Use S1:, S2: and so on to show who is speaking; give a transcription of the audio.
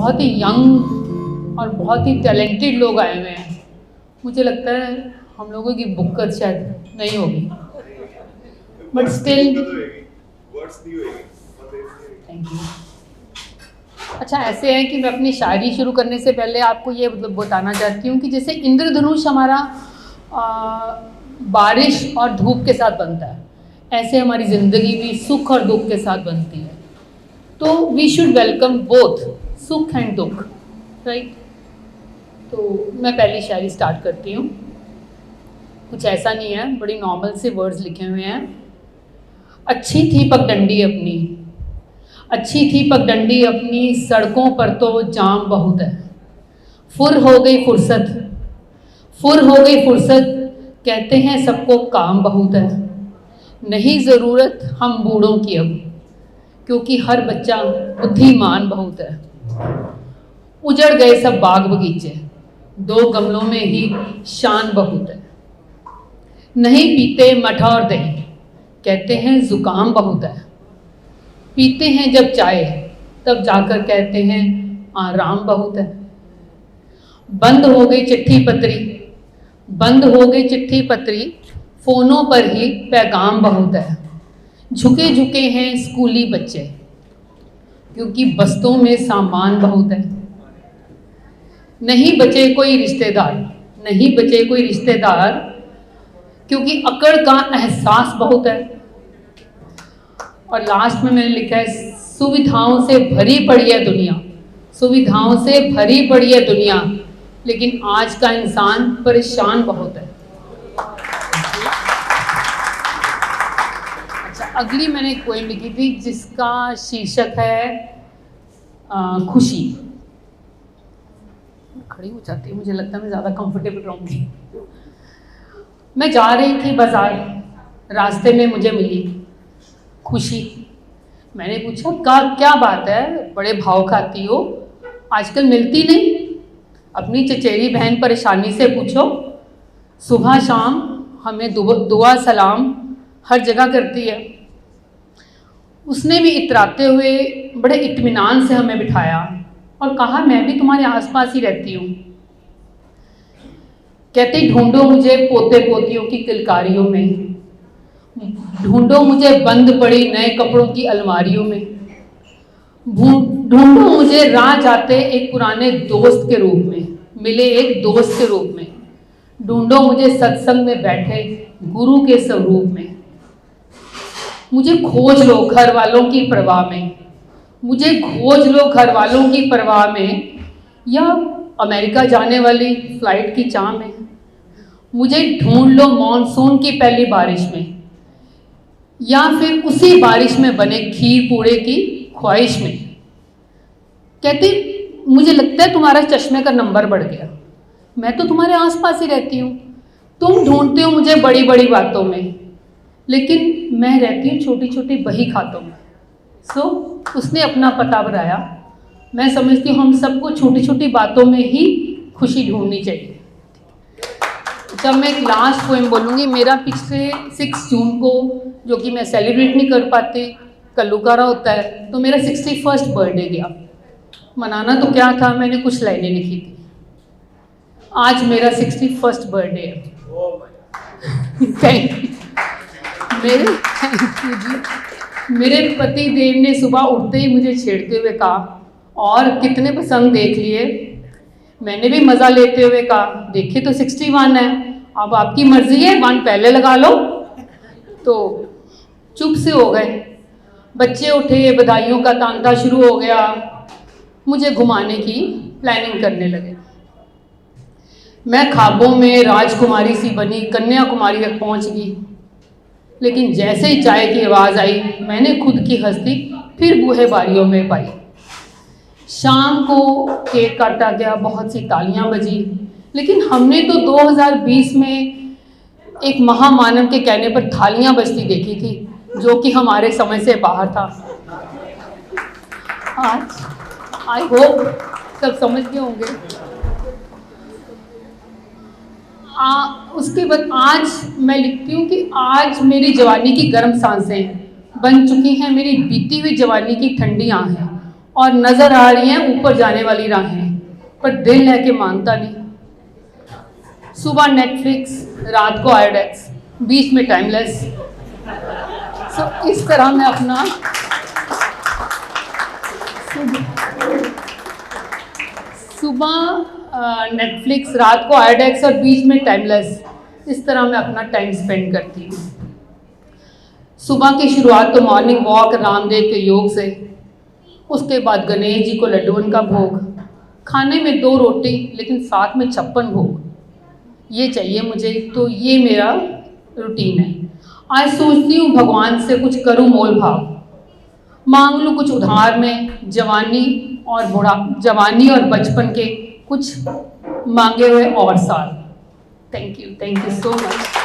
S1: बहुत ही यंग और बहुत ही टैलेंटेड लोग आए हुए हैं। मुझे लगता है हम लोगों की बुक्कत शायद नहीं होगी, बट स्टिल थैंक यू। अच्छा, ऐसे है कि मैं अपनी शायरी शुरू करने से पहले आपको ये बताना चाहती हूँ कि जैसे इंद्रधनुष हमारा बारिश और धूप के साथ बनता है, ऐसे हमारी ज़िंदगी भी सुख और दुख के साथ बनती है। तो वी शुड वेलकम बोथ सुख एंड दुख, राइट। तो मैं पहली शायरी स्टार्ट करती हूँ। कुछ ऐसा नहीं है, बड़ी नॉर्मल से वर्ड्स लिखे हुए हैं। अच्छी थी पगडंडी अपनी, अच्छी थी पगडंडी अपनी, सड़कों पर तो जाम बहुत है। फुर हो गई फुर्सत, फुर हो गई फुर्सत, कहते हैं सबको काम बहुत है। नहीं ज़रूरत हम बूढ़ों की अब, क्योंकि हर बच्चा बुद्धिमान बहुत है। उजड़ गए सब बाग बगीचे, दो गमलों में ही शान बहुत है। नहीं पीते मठा और दही, कहते हैं जुकाम बहुत है। पीते हैं जब चाय, तब जाकर कहते हैं आराम बहुत है। बंद हो गई चिट्ठी पत्री, बंद हो गई चिट्ठी पत्री, फ़ोनों पर ही पैगाम बहुत है। झुके झुके हैं स्कूली बच्चे, क्योंकि बस्तों में सामान बहुत है। नहीं बचे कोई रिश्तेदार, नहीं बचे कोई रिश्तेदार, क्योंकि अकड़ का एहसास बहुत है। और लास्ट में मैंने लिखा है सुविधाओं से भरी पड़ी है दुनिया, सुविधाओं से भरी पड़ी है दुनिया, लेकिन आज का इंसान परेशान बहुत है। अच्छा, अगली मैंने एक पोएम लिखी थी जिसका शीर्षक है खुशी। खड़ी हो जाती है, मुझे लगता है मैं ज़्यादा कंफर्टेबल रहूँगी। मैं जा रही थी बाजार, रास्ते में मुझे मिली खुशी। मैंने पूछा क्या बात है, बड़े भाव खाती हो, आजकल मिलती नहीं। अपनी चचेरी बहन परेशानी से पूछो, सुबह शाम हमें दुआ सलाम हर जगह करती है। उसने भी इतराते हुए बड़े इत्मीनान से हमें बिठाया और कहा मैं भी तुम्हारे आसपास ही रहती हूँ। कहती ढूंढो मुझे पोते पोतियों की किलकारियों में, ढूंढो मुझे बंद पड़ी नए कपड़ों की अलमारियों में, ढूंढो मुझे राह जाते एक पुराने दोस्त के रूप में, मिले एक दोस्त के रूप में, ढूंढो मुझे सत्संग में बैठे गुरु के स्वरूप में। मुझे खोज लो घर वालों की परवाह में, मुझे खोज लो घर वालों की परवाह में, या अमेरिका जाने वाली फ्लाइट की चाह में। मुझे ढूंढ लो मॉनसून की पहली बारिश में, या फिर उसी बारिश में बने खीर पूड़े की ख्वाहिश में। कहती मुझे लगता है तुम्हारा चश्मे का नंबर बढ़ गया, मैं तो तुम्हारे आसपास ही रहती हूँ। तुम ढूंढते हो मुझे बड़ी बड़ी बातों में, लेकिन मैं रहती हूँ छोटी छोटी बही खातों में। सो उसने अपना पता बताया। मैं समझती हूँ हम सबको छोटी छोटी बातों में ही खुशी ढूंढनी चाहिए। जब मैं एक लास्ट पोएम बोलूँगी, मेरा पिछले 6 जून को, जो कि मैं सेलिब्रेट नहीं कर पाती, कल्लूकारा होता है, तो मेरा 61st बर्थडे गया। मनाना तो क्या था, मैंने कुछ लाइनें लिखी थी। आज मेरा 61st बर्थडे है। थैंक यू जी। मेरे पति देव ने सुबह उठते ही मुझे छेड़ते हुए कहा, और कितने पसंद देख लिए। मैंने भी मज़ा लेते हुए कहा, देखिए तो 61 है, अब आपकी मर्जी है, 1 पहले लगा लो। तो चुप से हो गए। बच्चे उठे, बधाइयों का तांता शुरू हो गया। मुझे घुमाने की प्लानिंग करने लगे। मैं ख्वाबों में राजकुमारी सी बनी कन्याकुमारी तक पहुंच गई, लेकिन जैसे ही चाय की आवाज़ आई, मैंने खुद की हस्ती फिर बूहे बारियों में पाई। शाम को केक काटा गया, बहुत सी तालियां बजी, लेकिन हमने तो 2020 में एक महामानव के कहने पर थालियां बजती देखी थी, जो कि हमारे समय से बाहर था। आज आई होप सब समझ गए होंगे। उसके बाद आज मैं लिखती हूँ कि आज मेरी जवानी की गर्म सांसें बन चुकी हैं मेरी बीती हुई जवानी की ठंडी आहें, और नज़र आ रही हैं ऊपर जाने वाली राहें, पर दिल है कि मानता नहीं। सुबह नेटफ्लिक्स, रात को आयोडेक्स, बीच में टाइमलेस। इस तरह मैं अपना सुबह नेटफ्लिक्स, रात को आयोडेक्स और बीच में टाइमलेस, इस तरह मैं अपना टाइम स्पेंड करती हूँ। सुबह की शुरुआत तो मॉर्निंग वॉक, रामदेव के योग से, उसके बाद गणेश जी को लड्डुअन का भोग, खाने में 2 रोटी लेकिन साथ में 56 भोग, ये चाहिए मुझे। तो ये मेरा रूटीन है। आज सोचती हूँ भगवान से कुछ करूँ मोल भाव, मांग लूँ कुछ उधार में, जवानी और बचपन के कुछ मांगे हुए और साल। Thank you so much.